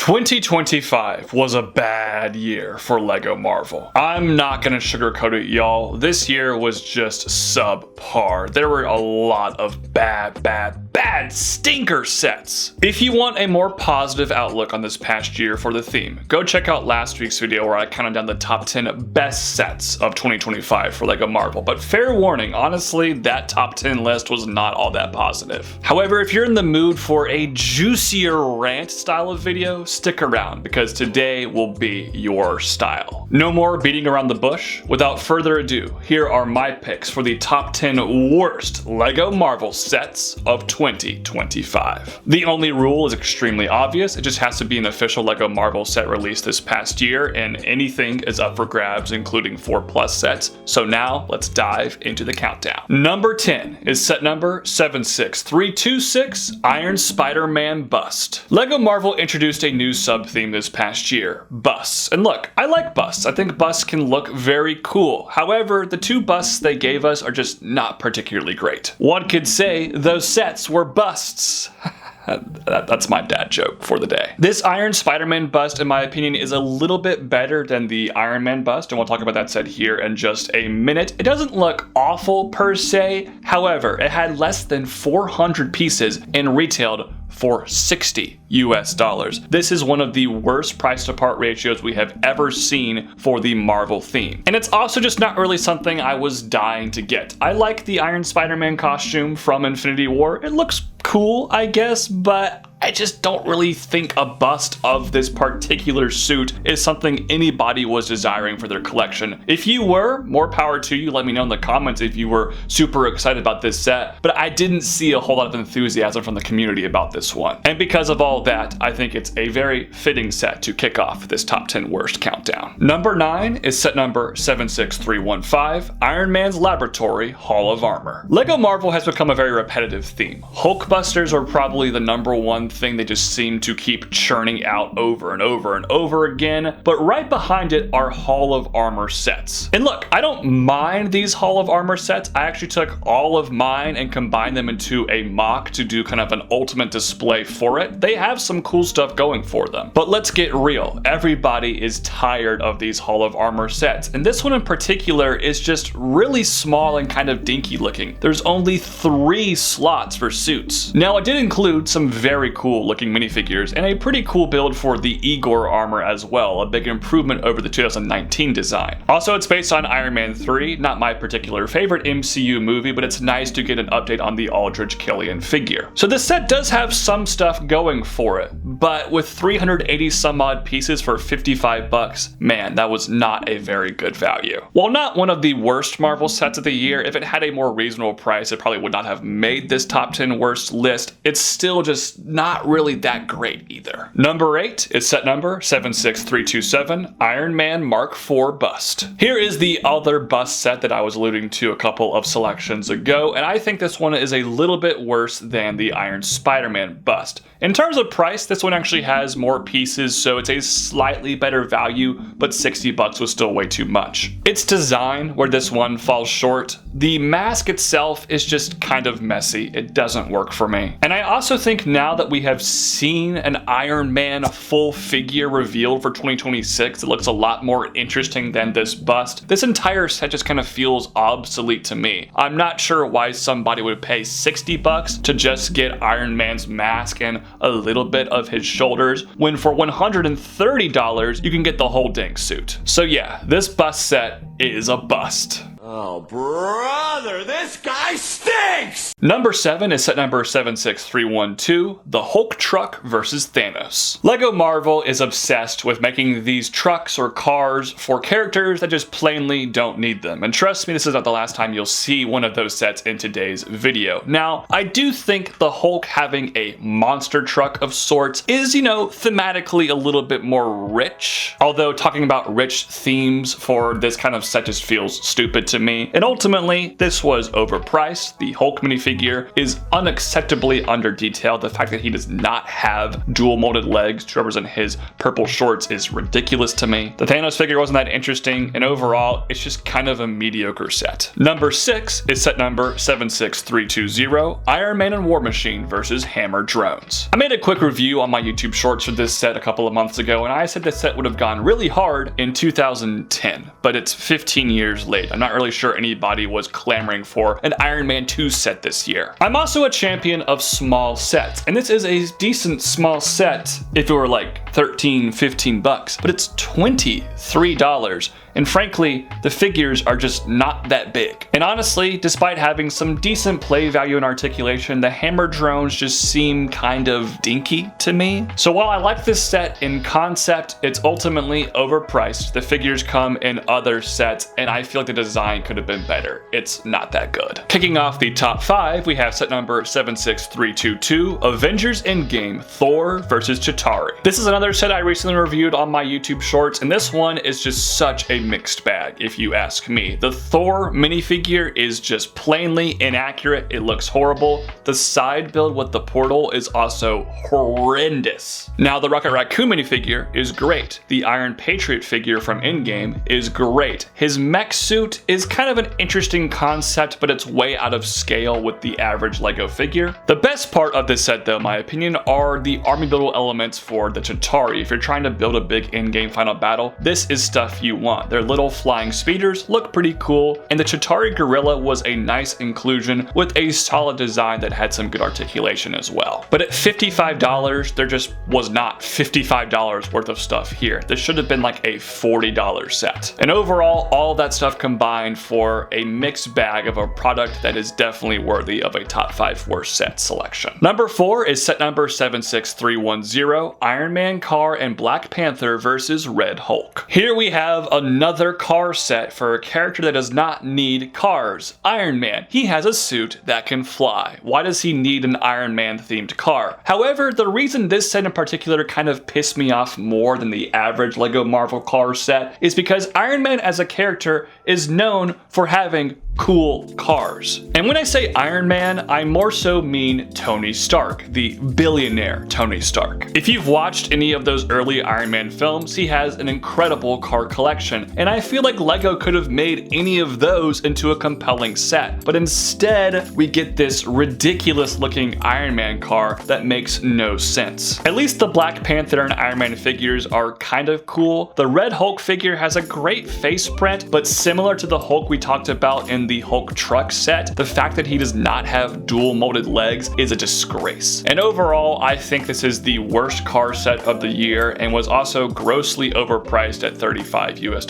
2025 was a bad year for LEGO Marvel. I'm not gonna sugarcoat it, y'all. This year was just subpar. There were a lot of bad stinker sets. If you want a more positive outlook on this past year for the theme, go check out last week's video where I counted down the top 10 best sets of 2025 for LEGO Marvel. But fair warning, honestly, that top 10 list was not all that positive. However, if you're in the mood for a juicier rant style of video, stick around because today will be your style. No more beating around the bush. Without further ado, here are my picks for the top 10 worst LEGO Marvel sets of 2025. The only rule is extremely obvious. It just has to be an official LEGO Marvel set released this past year, and anything is up for grabs, including 4+ sets. So now let's dive into the countdown. Number 10 is set number 76326, Iron Spider-Man Bust. LEGO Marvel introduced a new sub-theme this past year, busts. And look, I like busts. I think busts can look very cool. However, the two busts they gave us are just not particularly great. One could say those sets were busts. That's my dad joke for the day. This Iron Spider-Man bust, in my opinion, is a little bit better than the Iron Man bust, and we'll talk about that set here in just a minute. It doesn't look awful per se. However, it had less than 400 pieces and retailed for $60 US. This is one of the worst price to part ratios we have ever seen for the Marvel theme. And it's also just not really something I was dying to get. I like the Iron Spider-Man costume from Infinity War. It looks cool, I guess, but I just don't really think a bust of this particular suit is something anybody was desiring for their collection. If you were, more power to you. Let me know in the comments if you were super excited about this set, but I didn't see a whole lot of enthusiasm from the community about this one. And because of all that, I think it's a very fitting set to kick off this top 10 worst countdown. Number 9 is set number 76315, Iron Man's Laboratory Hall of Armor. LEGO Marvel has become a very repetitive theme. Hulkbusters are probably the number one thing they just seem to keep churning out over and over and over again, but right behind it are Hall of Armor sets. And look, I don't mind these Hall of Armor sets. I actually took all of mine and combined them into a mock to do kind of an ultimate display for it. They have some cool stuff going for them. But let's get real. Everybody is tired of these Hall of Armor sets, and this one in particular is just really small and kind of dinky looking. There's only 3 slots for suits. Now, I did include some very cool looking minifigures and a pretty cool build for the Igor armor as well, a big improvement over the 2019 design. Also, it's based on Iron Man 3, not my particular favorite MCU movie, but it's nice to get an update on the Aldrich Killian figure. So this set does have some stuff going for it, but with 380 some odd pieces for $55, man, that was not a very good value. While not one of the worst Marvel sets of the year, if it had a more reasonable price, it probably would not have made this top 10 worst list. It's still just not really that great either. Number 8 is set number 76327, Iron Man Mark IV Bust. Here is the other bust set that I was alluding to a couple of selections ago, and I think this one is a little bit worse than the Iron Spider-Man bust. In terms of price, this one actually has more pieces, so it's a slightly better value, but $60 was still way too much. It's design where this one falls short. The mask itself is just kind of messy. It doesn't work for me. And I also think now that we have seen an Iron Man full figure revealed for 2026, it looks a lot more interesting than this bust. This entire set just kind of feels obsolete to me. I'm not sure why somebody would pay $60 to just get Iron Man's mask and a little bit of his shoulders, when for $130 you can get the whole dang suit. So yeah, this bust set is a bust. Oh, brother, this guy stinks! Number 7 is set number 76312, the Hulk Truck vs. Thanos. LEGO Marvel is obsessed with making these trucks or cars for characters that just plainly don't need them. And trust me, this is not the last time you'll see one of those sets in today's video. Now, I do think the Hulk having a monster truck of sorts is, thematically a little bit more rich. Although talking about rich themes for this kind of set just feels stupid to me, and ultimately, this was overpriced. The Hulk minifigure is unacceptably under-detailed. The fact that he does not have dual molded legs to represent his purple shorts is ridiculous to me. The Thanos figure wasn't that interesting, and overall, it's just kind of a mediocre set. Number 6 is set number 76320, Iron Man and War Machine versus Hammer Drones. I made a quick review on my YouTube shorts for this set a couple of months ago, and I said this set would have gone really hard in 2010, but it's 15 years late. I'm not really sure anybody was clamoring for an Iron Man 2 set this year. I'm also a champion of small sets, and this is a decent small set if it were like 13, 15 bucks, but it's $23. And frankly, the figures are just not that big. And honestly, despite having some decent play value and articulation, the Hammer Drones just seem kind of dinky to me. So while I like this set in concept, it's ultimately overpriced. The figures come in other sets, and I feel like the design could have been better. It's not that good. Kicking off the top 5, we have set number 76322, Avengers Endgame Thor versus Chitauri. This is another set I recently reviewed on my YouTube shorts, and this one is just such a mixed bag, if you ask me. The Thor minifigure is just plainly inaccurate. It looks horrible. The side build with the portal is also horrendous. Now, the Rocket Raccoon minifigure is great. The Iron Patriot figure from Endgame is great. His mech suit is kind of an interesting concept, but it's way out of scale with the average Lego figure. The best part of this set, though, in my opinion, are the army buildable elements for the Chitauri. If you're trying to build a big in-game final battle, this is stuff you want. Their little flying speeders look pretty cool, and the Chitauri gorilla was a nice inclusion with a solid design that had some good articulation as well. But at $55, there just was not $55 worth of stuff here. This should have been like a $40 set. And overall, all that stuff combined for a mixed bag of a product that is definitely worthy of a top 5 worst set selection. Number 4 is set number 76310, Iron Man car and Black Panther versus Red Hulk. Here we have another car set for a character that does not need cars. Iron Man. He has a suit that can fly. Why does he need an Iron Man themed car? However, the reason this set in particular kind of pissed me off more than the average Lego Marvel car set is because Iron Man as a character is known for having cool cars. And when I say Iron Man, I more so mean Tony Stark, the billionaire Tony Stark. If you've watched any of those early Iron Man films, he has an incredible car collection, and I feel like Lego could have made any of those into a compelling set. But instead, we get this ridiculous looking Iron Man car that makes no sense. At least the Black Panther and Iron Man figures are kind of cool. The Red Hulk figure has a great face print, but similar to the Hulk we talked about in the Hulk truck set, the fact that he does not have dual molded legs is a disgrace. And overall, I think this is the worst car set of the year and was also grossly overpriced at $35 US.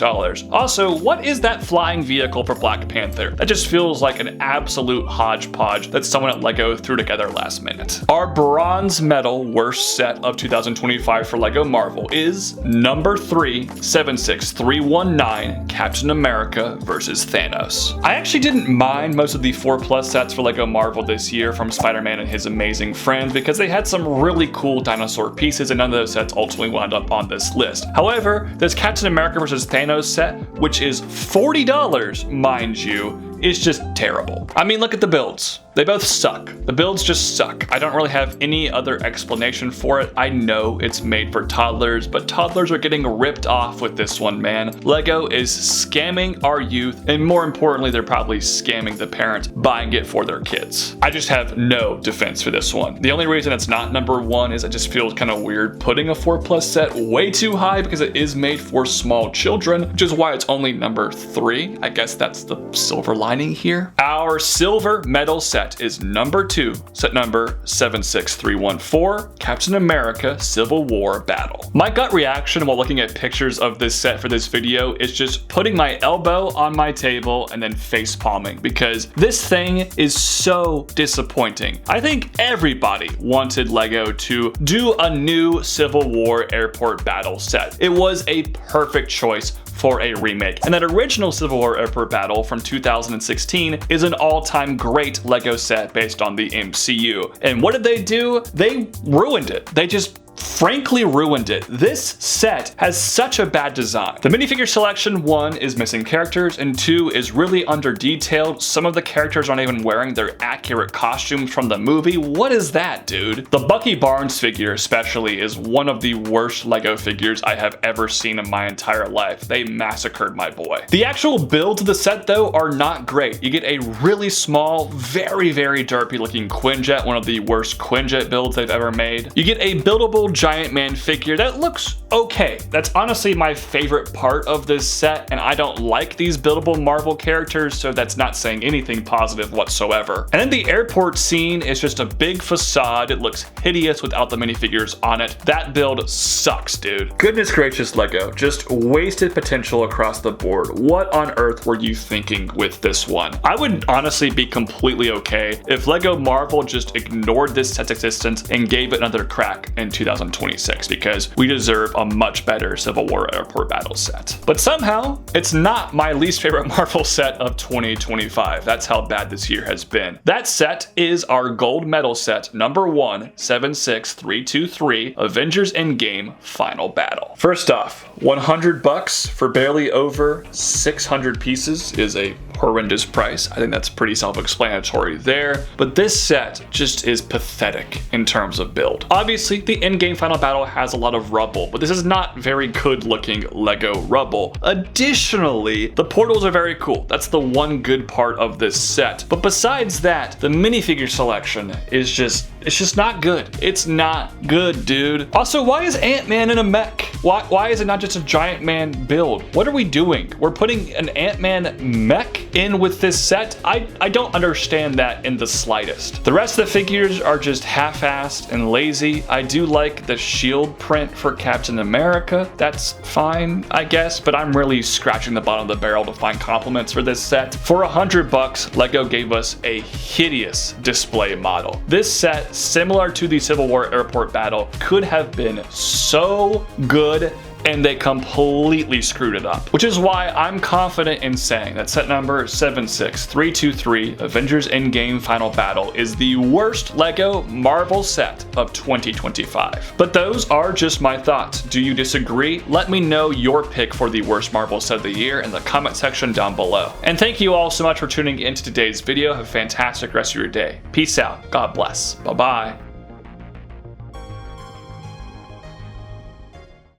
Also, what is that flying vehicle for Black Panther? That just feels like an absolute hodgepodge that someone at Lego threw together last minute. Our bronze medal worst set of 2025 for Lego Marvel is number 3, 76319, Captain America versus Thanos. I actually didn't mind most of the 4+ sets for Lego Marvel this year from Spider-Man and His Amazing Friends because they had some really cool dinosaur pieces, and none of those sets ultimately wound up on this list. However, this Captain America versus Thanos set, which is $40, mind you, is just terrible. I mean, look at the builds. They both suck. The builds just suck. I don't really have any other explanation for it. I know it's made for toddlers, but toddlers are getting ripped off with this one, man. Lego is scamming our youth, and more importantly, they're probably scamming the parents buying it for their kids. I just have no defense for this one. The only reason it's not number 1 is it just feels kind of weird putting a 4+ set way too high because it is made for small children, which is why it's only number 3. I guess that's the silver lining here. Our silver medal set is number 2, set number 76314, Captain America Civil War Battle. My gut reaction while looking at pictures of this set for this video is just putting my elbow on my table and then face palming because this thing is so disappointing. I think everybody wanted Lego to do a new Civil War airport battle set. It was a perfect choice for a remake. And that original Civil War Airport Battle from 2016 is an all-time great Lego set based on the MCU. And what did they do? They ruined it. They just frankly ruined it. This set has such a bad design. The minifigure selection, 1, is missing characters, and 2, is really under detailed. Some of the characters aren't even wearing their accurate costumes from the movie. What is that, dude? The Bucky Barnes figure especially is one of the worst Lego figures I have ever seen in my entire life. They massacred my boy. The actual builds of the set though are not great. You get a really small, very derpy looking Quinjet, one of the worst Quinjet builds they've ever made. You get a buildable Giant Man figure that looks okay. That's honestly my favorite part of this set, and I don't like these buildable Marvel characters, so that's not saying anything positive whatsoever. And then the airport scene is just a big facade. It looks hideous without the minifigures on it. That build sucks, dude. Goodness gracious, Lego. Just wasted potential across the board. What on earth were you thinking with this one? I would honestly be completely okay if Lego Marvel just ignored this set's existence and gave it another crack in 2026, because we deserve a much better Civil War airport battle set. But somehow, it's not my least favorite Marvel set of 2025. That's how bad this year has been. That set is our gold medal set, number 1, 76323, Avengers Endgame Final Battle. First off, $100 for barely over 600 pieces is a horrendous price. I think that's pretty self-explanatory there, but this set just is pathetic in terms of build. Obviously, the Endgame Final Battle has a lot of rubble, but this is not very good looking Lego rubble. Additionally, the portals are very cool. That's the one good part of this set. But besides that, the minifigure selection is just not good. It's not good, dude. Also, why is Ant-Man in a mech? Why is it not just a Giant Man build? What are we doing? We're putting an Ant-Man mech in with this set? I don't understand that in the slightest. The rest of the figures are just half-assed and lazy. I do like the shield print for Captain America. That's fine, I guess, but I'm really scratching the bottom of the barrel to find compliments for this set. For $100, Lego gave us a hideous display model. This set, similar to the Civil War airport battle, could have been so good, and they completely screwed it up. Which is why I'm confident in saying that set number 76323, Avengers Endgame Final Battle, is the worst Lego Marvel set of 2025. But those are just my thoughts. Do you disagree? Let me know your pick for the worst Marvel set of the year in the comment section down below. And thank you all so much for tuning into today's video. Have a fantastic rest of your day. Peace out. God bless. Bye-bye.